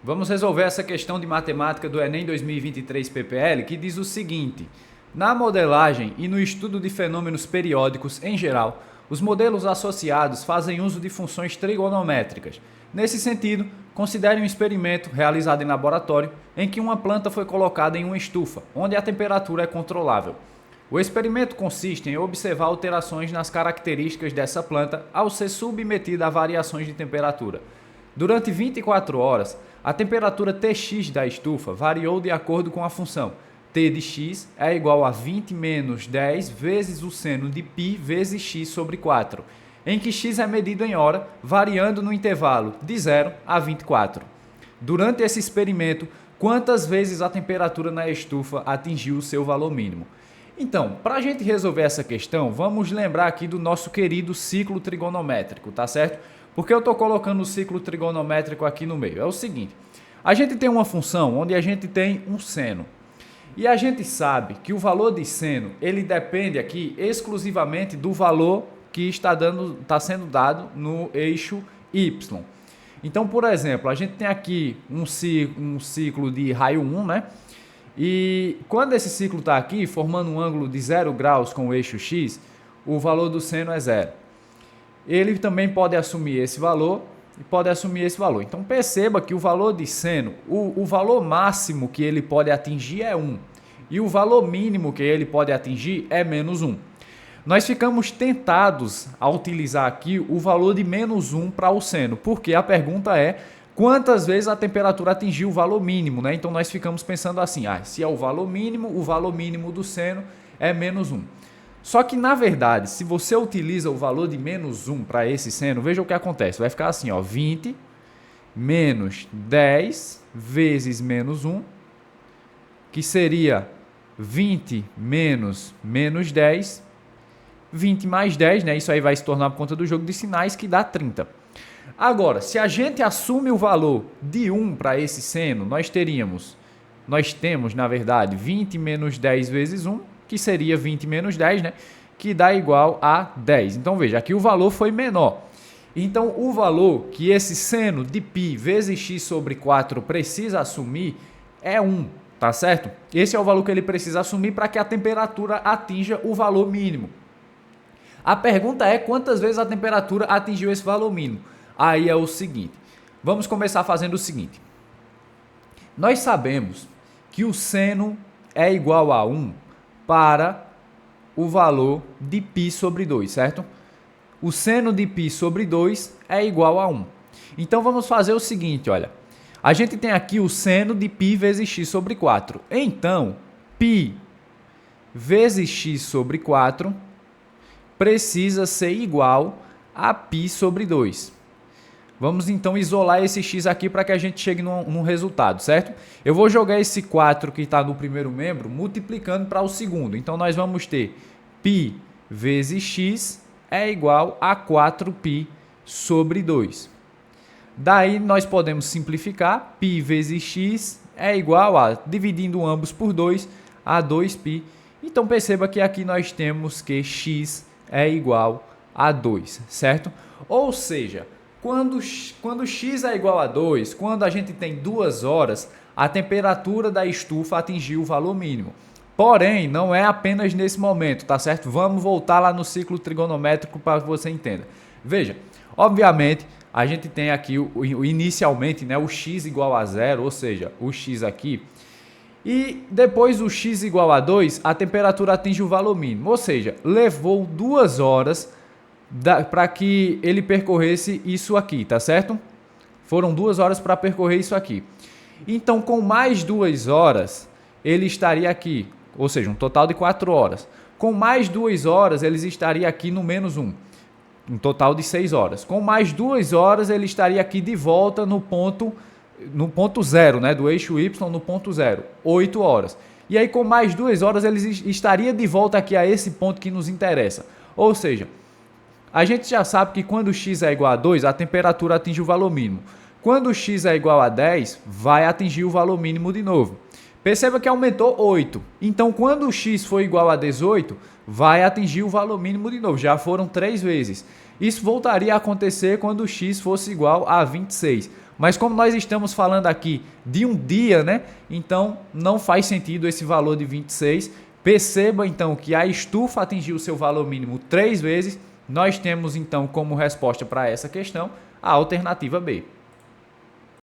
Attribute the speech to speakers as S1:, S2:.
S1: Vamos resolver essa questão de matemática do Enem 2023 PPL, que diz o seguinte: na modelagem e no estudo de fenômenos periódicos em geral, os modelos associados fazem uso de funções trigonométricas. Nesse sentido, considere um experimento realizado em laboratório em que uma planta foi colocada em uma estufa, onde a temperatura é controlável. O experimento consiste em observar alterações nas características dessa planta ao ser submetida a variações de temperatura. Durante 24 horas, a temperatura Tx da estufa variou de acordo com a função T de x é igual a 20 menos 10 vezes o seno de π vezes x sobre 4, em que x é medido em hora, variando no intervalo de 0 a 24. Durante esse experimento, quantas vezes a temperatura na estufa atingiu o seu valor mínimo? Então, para a gente resolver essa questão, vamos lembrar aqui do nosso querido ciclo trigonométrico, tá certo? Porque eu estou colocando o ciclo trigonométrico aqui no meio. É o seguinte, a gente tem uma função onde a gente tem um seno. E a gente sabe que o valor de seno, ele depende aqui exclusivamente do valor que está sendo dado no eixo y. Então, por exemplo, a gente tem aqui um ciclo de raio 1, né? E quando esse ciclo está aqui, formando um ângulo de 0 graus com o eixo x, o valor do seno é 0. Ele também pode assumir esse valor e pode assumir esse valor. Então perceba que o valor de seno, o valor máximo que ele pode atingir é 1. E o valor mínimo que ele pode atingir é menos 1. Nós ficamos tentados a utilizar aqui o valor de menos 1 para o seno, porque a pergunta é quantas vezes a temperatura atingiu o valor mínimo, né? Então nós ficamos pensando assim, se é o valor mínimo do seno é menos 1. Só que, na verdade, se você utiliza o valor de menos 1 para esse seno, veja o que acontece. Vai ficar assim, 20 menos 10 vezes menos 1, que seria 20 menos 10, 20 mais 10, né? Isso aí vai se tornar por conta do jogo de sinais, que dá 30. Agora, se a gente assume o valor de 1 para esse seno, nós temos, na verdade, 20 menos 10 vezes 1, que seria 20 menos 10, né? Que dá igual a 10. Então, veja, aqui o valor foi menor. Então, o valor que esse seno de π vezes x sobre 4 precisa assumir é 1, tá certo? Esse é o valor que ele precisa assumir para que a temperatura atinja o valor mínimo. A pergunta é quantas vezes a temperatura atingiu esse valor mínimo. Aí é o seguinte, vamos começar fazendo o seguinte. Nós sabemos que o seno é igual a 1 para o valor de π sobre 2, certo? O seno de π sobre 2 é igual a 1. Então vamos fazer o seguinte, olha. A gente tem aqui o seno de π vezes x sobre 4. Então, π vezes x sobre 4 precisa ser igual a π sobre 2. Vamos então isolar esse x aqui para que a gente chegue num resultado, certo? Eu vou jogar esse 4 que está no primeiro membro multiplicando para o segundo. Então nós vamos ter π vezes x é igual a 4π sobre 2. Daí nós podemos simplificar, π vezes x é igual a, dividindo ambos por 2, a 2π. Então perceba que aqui nós temos que x é igual a 2, certo? Ou seja, quando x é igual a 2, quando a gente tem 2 horas, a temperatura da estufa atingiu o valor mínimo. Porém, não é apenas nesse momento, tá certo? Vamos voltar lá no ciclo trigonométrico para que você entenda. Veja, obviamente, a gente tem aqui inicialmente, né, o x igual a 0, ou seja, o x aqui. E depois do x igual a 2, a temperatura atinge o valor mínimo. Ou seja, levou 2 horas para que ele percorresse isso aqui, tá certo? Foram 2 horas para percorrer isso aqui. Então, com mais 2 horas, ele estaria aqui, ou seja, um total de 4 horas. Com mais 2 horas, ele estaria aqui no menos 1, um total de 6 horas. Com mais 2 horas, ele estaria aqui de volta no ponto 0, né, do eixo y no ponto 0, 8 horas. E aí, com mais 2 horas, ele estaria de volta aqui a esse ponto que nos interessa. Ou seja, a gente já sabe que quando x é igual a 2, a temperatura atinge o valor mínimo. Quando x é igual a 10, vai atingir o valor mínimo de novo. Perceba que aumentou 8. Então, quando x for igual a 18, vai atingir o valor mínimo de novo. Já foram 3 vezes. Isso voltaria a acontecer quando x fosse igual a 26. Mas como nós estamos falando aqui de um dia, né? Então não faz sentido esse valor de 26. Perceba então que a estufa atingiu o seu valor mínimo 3 vezes. Nós temos então como resposta para essa questão a alternativa B.